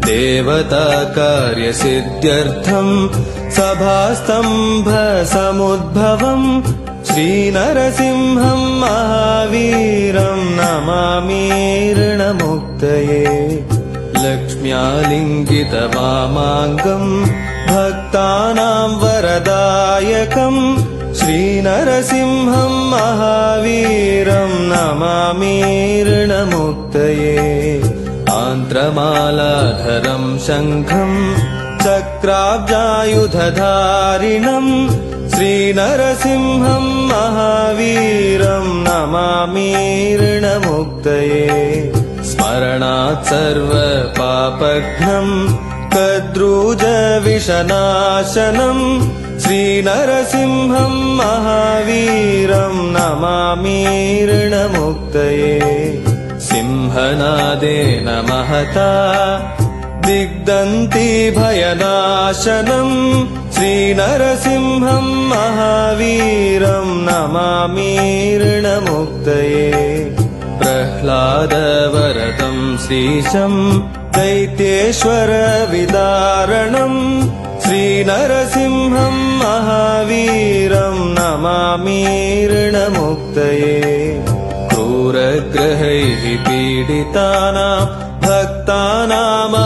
देवताकार्यसिद्ध्यर्थम् सभास्तम्भसमुद्भवम् श्रीनरसिंहम् महावीरम् नमामि ऋणमुक्तये। लक्ष्म्यालिङ्गितवामाङ्गम् भक्तानाम् वरदायकम् श्रीनरसिंहम् महावीरम् नमामि ऋणमुक्तये। आन्त्रमालाधरम् शङ्खम् चक्राब्जायुधधारिणम् श्रीनरसिंहम् महावीरम् नमामि ऋणमुक्तये। स्मरणात् सर्वपापघ्नम् कद्रूजविषनाशनम् श्रीनरसिंहम् महावीरम् नमामि ऋणमुक्तये। सिंहनादेन महता दिग्दन्ति भयनाशनम् श्रीनरसिंहम् महावीरम् नमामि ऋणमुक्तये। प्रह्लादवरदम् श्रीशम् दैत्येश्वरविदारणम् श्रीनरसिंहम् महावीरम् नमामि ऋणमुक्तये। क्रूरग्रहैः पीडितानां भक्तानाम्